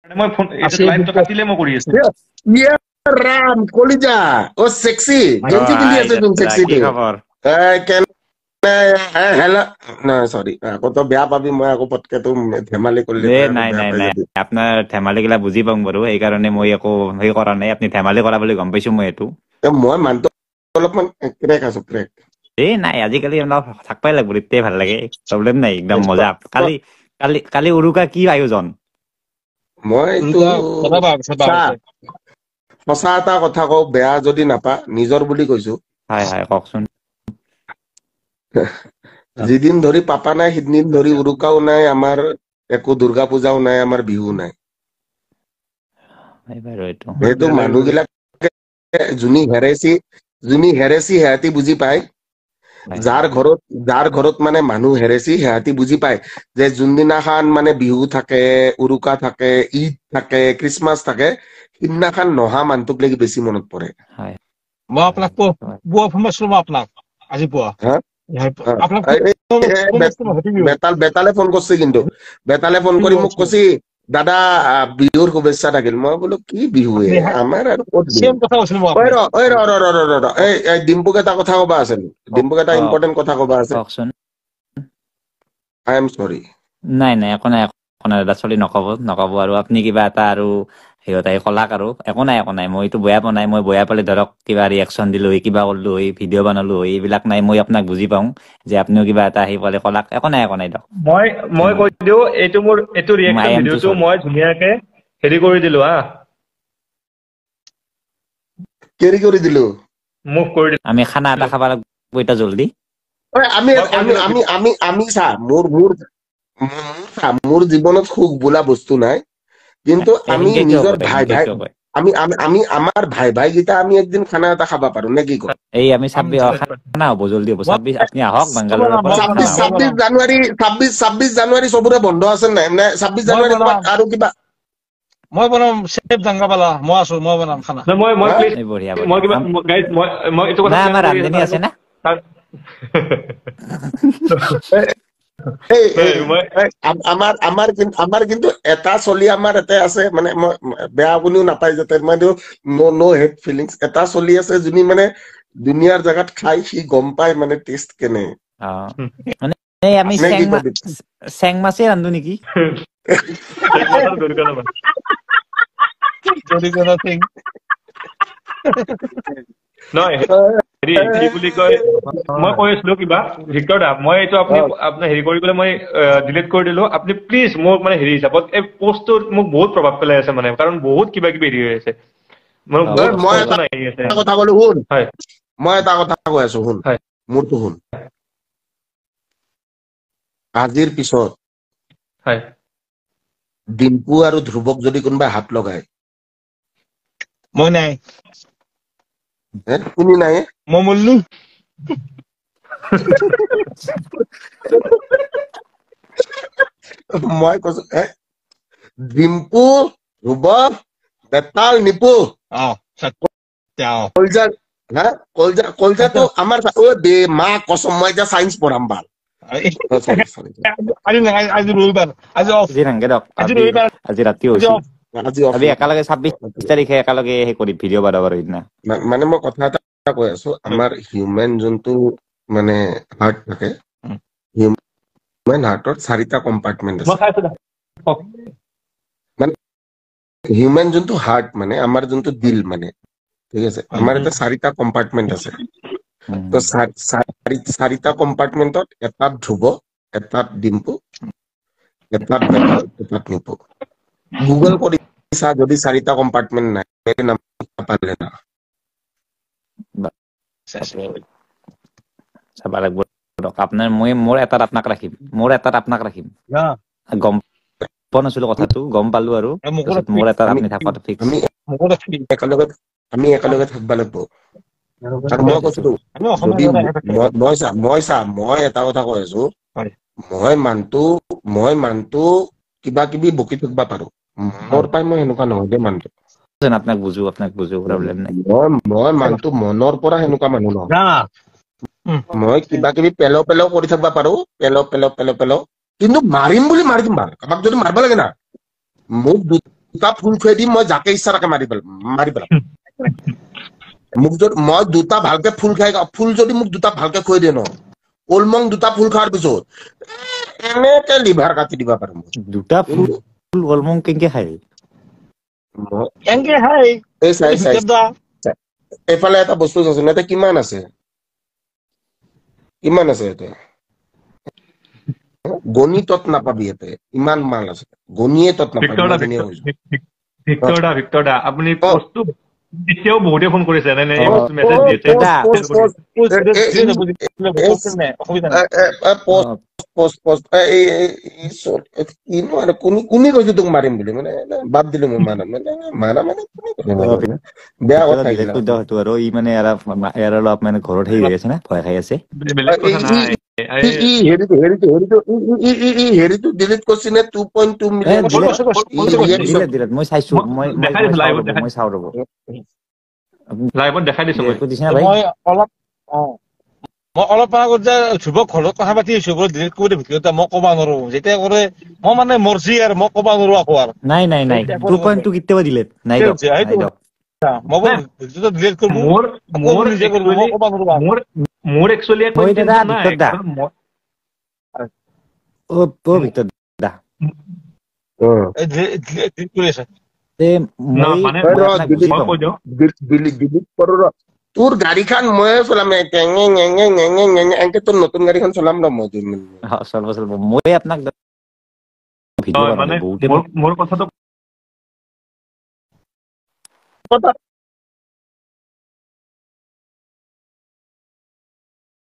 মই ফোন লাইভটো কাটিলে মই কৰি আছো ইয়া ৰাম কলিজা ও সেক্সি গেঞ্জি পিন্ধি আছে তুমি সেক্সি কি খবৰ হেল্ল না সৰি কত বেয়া পাবি মই আকৌ পটকে তো ধেমালি কৰিলে নাই নাই নাই আপোনাৰ ধেমালি গিলা বুজি পাম বাৰু সেইকাৰণে মই একো হেৰি কৰা নাই আপুনি ধেমালি কৰা বুলি গম পাইছো মই এইটো মই মানটো অলপমান ক্ৰেক আছো ক্ৰেক নাই আজিকালি অলপ থাকবাই লাগব তেতিয়াই ভাল লাগে প্ৰব্লেম নাই একদম মজা কালি কালি কালি উৰুকা কি আয়োজন মই সঁচা এটা কথা কওঁ বেয়া যদি নাপা নিজৰ বুলি কৈছো হয় হয় কওকচোন যিদিন ধৰি পাপা নাই সিদিন ধৰি উৰুকাও নাই আমাৰ একো দুৰ্গা পূজাও নাই আমাৰ বিহু নাই সেইটো মানুহবিলাক যোনি হেৰেছি সিহঁতি বুজি পায় যাৰ ঘৰত মানে মানুহ হেৰেছি সিহঁতি বুজি পায় যে যোনদিনাখন মানে বিহু থাকে উৰুকা থাকে ঈদ থাকে খ্ৰীষ্টমাছ থাকে সিদিনাখন নহা মানুহটোক লাগি বেছি মনত পৰে মই আপোনাক পুৱা ফোন মাৰিছিলো আপোনাক আজি পুৱা বেতালে ফোন কৰছে কিন্তু বেতালে ফোন কৰি মোক কৈছি দাদা বিহুৰ শুভেচ্ছা থাকিল মই বোলো কি বিহু আমাৰ আৰু ডিম্পুক এটা কথা কবা আছে ডিম্পুক এটা ইম্পৰ্টেন্ট কথা কবা আছে আই এম সৰি নাই নাই একো নাই দাদা চলি নকব আৰু আপুনি কিবা এটা আৰু সিহঁতে কলাক আৰু একো নাই মইতো বেয়া পোৱা নাই মই বেয়া পালে ধৰক কিবা ৰিয়েকশ্যন দিলো কিবা কৰিলো ভিডিঅ' বনালো এইবিলাক নাই মই আপোনাক বুজি পাওঁ যে আপুনিও কিবা এটা আহি পালে কলাক একো নাই দিয়ক মই কৈ দিও এইটো মোৰ এইটো ৰিয়েকশ্যন ভিডিঅ'টো মই ধুনীয়াকে হেৰি কৰি দিলো কেৰি কৰি দিলো মুভ কৰি দিলো আমি খানা এটা খাব লাগব এটা জলদি আমি চা মোৰ জীৱনত সুখ বোলা বস্তু নাই কিন্তু আমি নিজৰ ভাই আমি আমাৰ ভাই গীতা আমি একদিন খানা এটা খাব পাৰো নে কি কয় এই আমি 26 খানা হ'ব জলদি হ'ব 26 আপনি আহক বাংগালোৰৰ পৰা 26 জানুৱাৰী সবৰে বন্ধ আছে নাই 26 জানুৱাৰী আৰু কিবা মই বনাম সেফ জাংগাবালা মই আছো মই বনাম খানা মই কিবা গাইজ মই এইটো কথা আমাৰ ৰান্ধনী আছে না আমাৰ কিন্তু এটা চলি আমাৰ এতে আছে মানে বেয়া কোনেও নাপায় যাতে মানে নো হেড ফিলিংস এটা চলি আছে যোনি মানে দুনিয়াৰ জাগাত খাই সি গম পায় মানে টেষ্ট কেনে আমি চেং মাছে ৰান্ধো নেকি নহয় হেৰি বুলি কয় মই কৈ আছিলো কিবা ভিক্টৰ দা মই এইটো আপুনি হেৰি কৰি পেলাই মই ডিলিট কৰি দিলো আপুনি প্লিজ মোক মানে হেৰি হিচাপত এই পোষ্টটো মোক বহুত প্ৰভাৱ পেলাই আছে মানে কাৰণ বহুত কিবা কিবি হেৰি হৈ আছে মই এটা কথা কলো শুন মই এটা কথা কৈ আছো শুন মোৰটো শুন আজিৰ পিছত ডিম্পু আৰু ধ্ৰুৱক যদি কোনোবাই হাত লগায় মই নাই তুমি নাই মই মল্লু মই কৈছো ডিম্পু ধ্ৰুৱ বেতাল নিপু কলজাটো আমাৰ মা কসম মই এতিয়া চাইন্স পঢ়াম ভাল আজি ৰাতি আজি একেলগে 26 তাৰিখে একেলগে কৰি ভিডিঅ' বনাব সিদিনা মানে মই কথা এটা কৈ আছো আমাৰ হিউমেন যোনটো মানে হাৰ্ট থাকে হিউমেন হাৰ্টত 4টা কম্পাৰ্টমেন্ট আছে মানে হিউমেন যোনটো হাৰ্ট মানে আমাৰ যোনটো দিল মানে ঠিক আছে আমাৰ এটা 4টা কম্পাৰ্টমেন্ট আছে তো 4টা কম্পাৰ্টমেন্টত এটাত ধ্ৰুৱ এটাত ডিম্পু এটাত বেতাল এটাত নিপু গুগল কৰি যদি 4টা কম্পাৰ্টমেন্ট নাই মেৰে নাম পালে না চাব লাগিব আপোনাৰ মোৰ এটাত আপোনাক ৰাখিম গম পোৱা নাছিলো কথাটো গম পালো আৰু মোৰ এটাত আপুনি থাকাটো ফিক্স আমি একেলগে থাকিব লাগিব আৰু মই কৈছো যদি মই এটা কথা কৈ আছো মই মানটো কিবা কিবি বকি থাকিব পাৰো মোৰ পাই মই সেনেকুৱা নহয় দে মানুহটো আপোনাক বুজো প্ৰব্লেম নাই মই মানুহটো মনৰ পৰা সেনেকুৱা মানুহ নহয় মই কিবা কিবি পেলো কৰি থাকিব পাৰো পেলো কিন্তু মাৰিম বুলি মাৰি দিম কাৰোবাক যদি মাৰিব লাগে না মোক দুটা ফুল খুৱাই দিম মই যাকে ইচ্ছা তাকে মাৰি পেলাম মোক যদি মই দুটা ভালকে ফুল যদি মোক দুটা ভালকে খুৱাই দিয়ে ন ওলমং দুটা ফুল খোৱাৰ পিছত এনেকে লিভাৰ কাটি দিব পাৰিম দুটা ফুল ওলমং কেনেকে খায় এনকে হাই এই চাই এইফালে এটা বস্তু আছে এতিয়া কিমান আছে ইয়াতে গণিতত নাপাবি ইয়াতে ইমান মাল আছে গণিয়ে তত নাপাবি ভিক্টৰ দা আপুনি পোষ্টটো এতিয়াও বহুতে ফোন কৰিছে মেছেজ কোনে কৈছে তোক মাৰিম বুলি মানে বাদ দিলো মই মাৰা বেয়া কথা আৰু ই মানে অলপ মানে ঘৰত হেৰি হৈ আছে না ভয় খাই আছে হেৰিটো ডিলিট কৰিছি নে 2.2 মিলিয়ন মই চাইছো মই চাওঁ ৰ'ব লাইভত দেখাই দিছো মই অলপ আগত যে ধ্ৰুৱক ঘৰত কথা পাতি আছো ডিলিট কৰি ভিডিঅ'টা মই ক'ব নোৱাৰো যেতিয়া কৰে মই মানে মৰজি আৰু মই ক'ব নোৱাৰো আকৌ আৰু নাই 2.2 কেতিয়াবা ডিলিট নাই মোৰ একচুৱেলি তোৰ গাড়ীখন ময়ে চলাম এনেকে তোৰ নতুন গাড়ীখন চলাম ন মই চলাব মই আপোনাক মোৰ কথাটো